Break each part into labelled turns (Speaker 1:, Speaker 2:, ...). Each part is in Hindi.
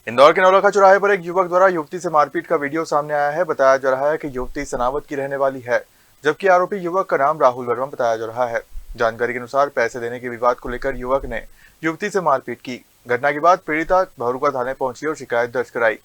Speaker 1: इंदौर के नौलखा चौराहे पर एक युवक द्वारा युवती से मारपीट का वीडियो सामने आया है। बताया जा रहा है कि युवती सनावत की रहने वाली है, जबकि आरोपी युवक का नाम राहुल वर्मा बताया जा रहा है। जानकारी के अनुसार पैसे देने के विवाद को लेकर युवक ने युवती से मारपीट की। घटना के बाद पीड़िता भरूका थाने पहुंची और शिकायत दर्ज कराई।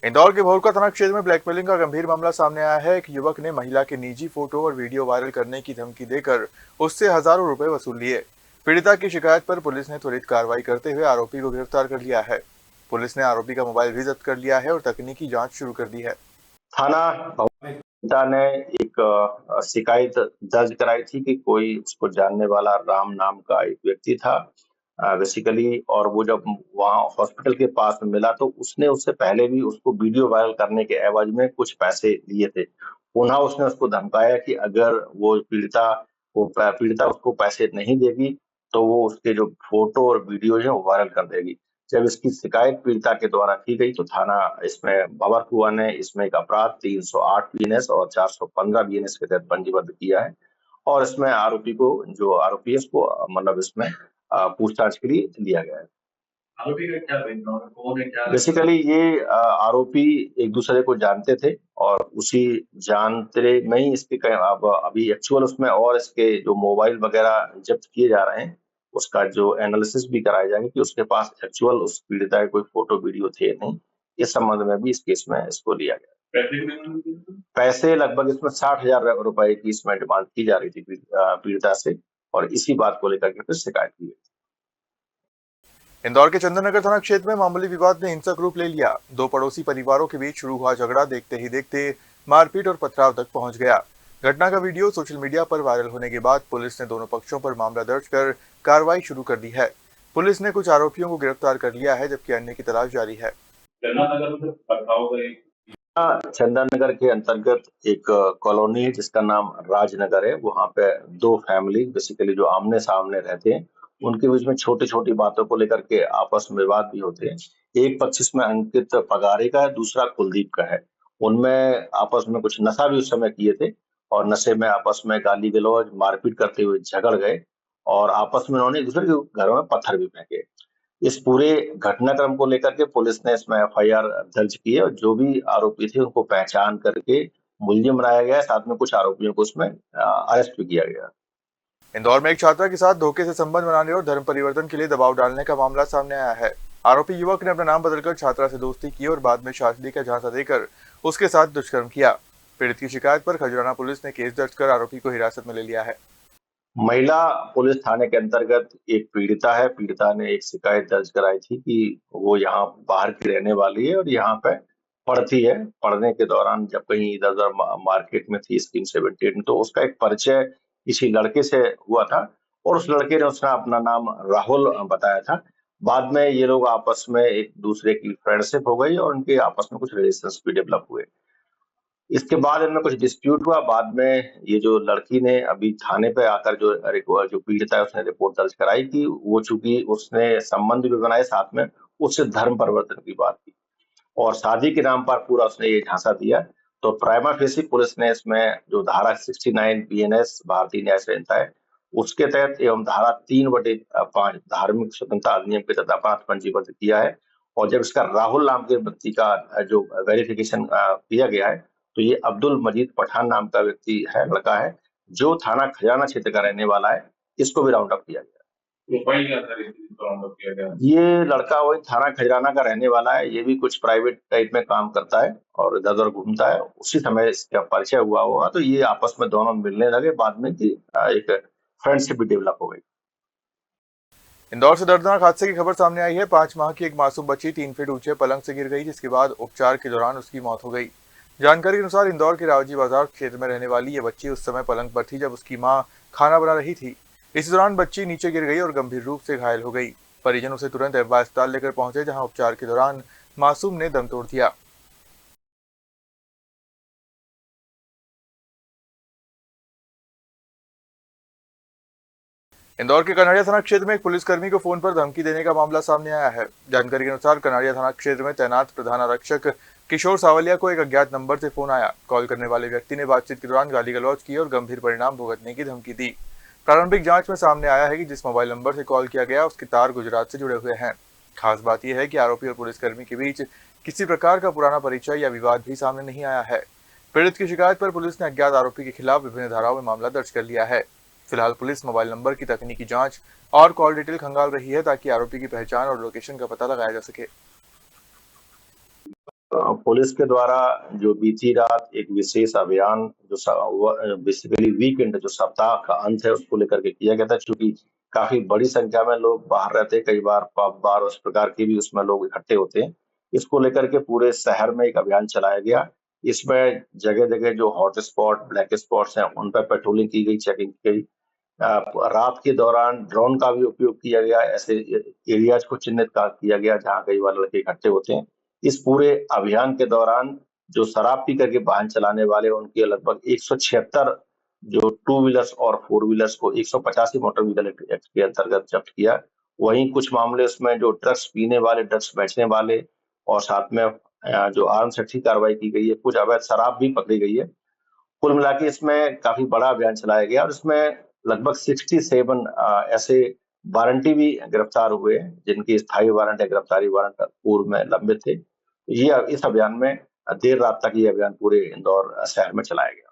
Speaker 1: इंदौर के भरूका थाना क्षेत्र में ब्लैकमेलिंग का गंभीर मामला सामने आया है। एक युवक ने महिला के निजी फोटो और वीडियो वायरल करने की धमकी देकर उससे हजारों रुपए वसूल लिए। पीड़िता की शिकायत पर पुलिस ने त्वरित कार्रवाई करते हुए आरोपी को गिरफ्तार कर लिया है। पुलिस ने आरोपी का मोबाइल भी जब्त कर लिया है और तकनीकी जांच शुरू कर दी है।
Speaker 2: थाना पिता ने एक शिकायत दर्ज कराई थी कि कोई उसको जानने वाला राम नाम का एक व्यक्ति था बेसिकली, और वो जब वहाँ हॉस्पिटल के पास में मिला तो उसने उससे पहले भी उसको वीडियो वायरल करने के एवज में कुछ पैसे लिए थे। पुनः उसने उसको धमकाया कि अगर वो पीड़िता उसको पैसे नहीं देगी तो वो उसके जो फोटो और वीडियो है वो वायरल कर देगी। जब इसकी शिकायत पीड़िता के द्वारा की गई तो थाना इसमें भंवरकुआ ने इसमें एक अपराध 308 बीएनएस और 415 बीएनएस के तहत पंजीबद्ध किया है, और इसमें आरोपी है उसको मतलब इसमें पूछताछ के लिए लिया गया है। आरोपी का क्या बैकग्राउंड है, कौन है, क्या बेसिकली ये आरोपी एक दूसरे को जानते थे और उसी जानते में ही इसके अब अभी एक्चुअल उसमें और इसके जो मोबाइल वगैरह जब्त किए जा रहे हैं, उसका जो एनालिसिस भी कराया जाएगा कि उसके पास एक्चुअल उस पीड़िता के कोई फोटो वीडियो थे नहीं। इस संबंध में भी इस केस में इसको लिया गया। पैसे लगभग इसमें 60,000 रुपए की इसमें डिमांड की जा रही थी पीड़िता से, और इसी बात को लेकर के फिर शिकायत की गई।
Speaker 1: इंदौर के चंदननगर थाना क्षेत्र में मामूली विवाद ने हिंसक रूप ले लिया। दो पड़ोसी परिवारों के बीच शुरू हुआ झगड़ा देखते ही देखते मारपीट और पथराव तक पहुंच गया। घटना का वीडियो सोशल मीडिया पर वायरल होने के बाद पुलिस ने दोनों पक्षों पर मामला दर्ज कर कार्रवाई शुरू कर दी है। पुलिस ने कुछ आरोपियों को गिरफ्तार कर लिया है, जबकि अन्य की तलाश जारी है।
Speaker 2: चंदननगर के अंतर्गत एक कॉलोनी है जिसका नाम राजनगर है। वहां पे दो फैमिली बेसिकली जो आमने सामने रहते हैं, उनके बीच में छोटी छोटी बातों को लेकर के आपस में विवाद भी होते हैं। एक पक्ष इसमें अंकित पगारे का है, दूसरा कुलदीप का है। उनमें आपस में कुछ नशा भी उस समय किए थे और नशे में आपस में गाली गलौज मारपीट करते हुए झगड़ गए और आपस में उन्होंने एक दूसरे के घरों में पत्थर भी फेंके। इस पूरे घटनाक्रम को लेकर के पुलिस ने इसमें एफआईआर दर्ज की है और जो भी आरोपी थे उनको पहचान करके मुलजिम बनाया गया है। साथ में कुछ आरोपियों को उसमें अरेस्ट भी किया गया।
Speaker 1: इंदौर में एक छात्रा के साथ धोखे से संबंध बनाने और धर्म परिवर्तन के लिए दबाव डालने का मामला सामने आया है। आरोपी युवक ने अपना नाम बदलकर छात्रा से दोस्ती की और बाद में शादी का झांसा देकर उसके साथ दुष्कर्म किया। पीड़ित की शिकायत पर खजराना पुलिस ने केस दर्ज कर आरोपी को हिरासत में ले लिया है।
Speaker 2: महिला पुलिस थाने के अंतर्गत एक पीड़िता है। पीड़िता ने एक शिकायत दर्ज कराई थी कि वो यहाँ बाहर की रहने वाली है और यहाँ पे पढ़ती है। पढ़ने के दौरान जब कहीं इधर उधर मार्केट में थी स्कीम 78 में, तो उसका एक परिचय किसी लड़के से हुआ था और उस लड़के ने उसका अपना नाम राहुल बताया था। बाद में ये लोग आपस में एक दूसरे की फ्रेंडशिप हो गई और उनके आपस में कुछ रिलेशंस भी डेवलप हुए। इसके बाद इनमें कुछ डिस्प्यूट हुआ। बाद में ये जो लड़की ने अभी थाने पे आकर जो पीड़िता है उसने रिपोर्ट दर्ज कराई कि वो चूंकि उसने संबंध भी बनाए, साथ में उससे धर्म परिवर्तन की बात की और शादी के नाम पर पूरा उसने ये झांसा दिया। तो प्राइमा फेसी पुलिस ने इसमें जो धारा 69 बीएनएस भारतीय न्याय संहिता है उसके तहत एवं धारा 3/5 धार्मिक स्वतंत्रता अधिनियम के तहत अपराध पंजीबद्ध किया है। और जब इसका राहुल नाम के व्यक्ति का जो वेरिफिकेशन किया गया है तो ये अब्दुल मजीद पठान नाम का व्यक्ति है, लड़का है, जो थाना खजाना क्षेत्र का रहने वाला है। इसको भी राउंड अप किया गया। प्रोफाइल क्या था इसको राउंड अप किया गया? ये लड़का वही थाना खजराना का रहने वाला है। ये भी कुछ प्राइवेट टाइप में काम करता है और इधर उधर घूमता है। उसी समय इसका परिचय हुआ होगा तो ये आपस में दोनों मिलने लगे। बाद में कि एक फ्रेंडशिप भी डेवलप हो गई।
Speaker 1: इंदौर से दर्दनाक हादसे की खबर सामने आई है। 5 माह की एक मासूम बच्ची 3 फीट ऊंचे पलंग से गिर गई, जिसके बाद उपचार के दौरान उसकी मौत हो गई। जानकारी के अनुसार इंदौर के रावजी बाजार क्षेत्र में रहने वाली ये बच्ची उस समय पलंग पर थी जब उसकी मां खाना बना रही थी। इस दौरान बच्ची नीचे गिर गई और गंभीर रूप से घायल हो गई। परिजन उसे तुरंत एफबा अस्पताल लेकर पहुंचे, जहां उपचार के दौरान मासूम ने दम तोड़ दिया। इंदौर के कनाड़िया थाना क्षेत्र में एक पुलिसकर्मी को फोन पर धमकी देने का मामला सामने आया है। जानकारी के अनुसार कनाड़िया थाना क्षेत्र में तैनात प्रधान आरक्षक किशोर सावलिया को एक अज्ञात नंबर से फोन आया। कॉल करने वाले व्यक्ति ने बातचीत के दौरान गाली गलौज की और गंभीर परिणाम भुगतने की धमकी दी। प्रारंभिक जांच में सामने आया है कि जिस मोबाइल नंबर से कॉल किया गया उसके तार गुजरात से जुड़े हुए हैं। खास बात यह है कि आरोपी और पुलिसकर्मी के बीच किसी प्रकार का पुराना परिचय या विवाद भी सामने नहीं आया है। पीड़ित की शिकायत पर पुलिस ने अज्ञात आरोपी के खिलाफ विभिन्न धाराओं में मामला दर्ज कर लिया है। फिलहाल पुलिस मोबाइल नंबर की तकनीकी जांच और कॉल डिटेल खंगाल रही है ताकि आरोपी की पहचान और लोकेशन का पता लगाया जा सके।
Speaker 2: पुलिस के द्वारा जो बीती रात एक विशेष अभियान जो बेसिकली वीकेंड जो सप्ताह का अंत है उसको लेकर के किया गया था, क्योंकि काफी बड़ी संख्या में लोग बाहर रहते हैं, कई बार पब बार उस प्रकार के भी उसमें लोग इकट्ठे होते हैं। इसको लेकर के पूरे शहर में एक अभियान चलाया गया। इसमें जगह जगह जो हॉट स्पॉट ब्लैक स्पॉट्स हैं उन पर पेट्रोलिंग की गई, चेकिंग की गई। रात के दौरान ड्रोन का भी उपयोग किया गया, ऐसे एरियाज को चिन्हित किया गया जहां कई बार लड़के इकट्ठे होते हैं। इस पूरे अभियान के दौरान जो शराब पी करके वाहन चलाने वाले उनके लगभग 176 जो टू व्हीलर्स और फोर व्हीलर्स को 185 मोटर व्हीकल एक्ट के अंतर्गत जब्त किया। वहीं कुछ मामले उसमें जो ड्रग्स पीने वाले, ड्रग्स बेचने वाले और साथ में जो आर्म्स एक्ट की कार्रवाई की गई है, कुछ अवैध शराब भी पकड़ी गई है। कुल मिला के इसमें काफी बड़ा अभियान चलाया गया और इसमें लगभग 67 ऐसे वारंटी भी गिरफ्तार हुए हैं जिनकी स्थायी वारंट या गिरफ्तारी वारंट पूर्व में लंबित थे। ये इस अभियान में देर रात तक ये अभियान पूरे इंदौर शहर में चलाया गया।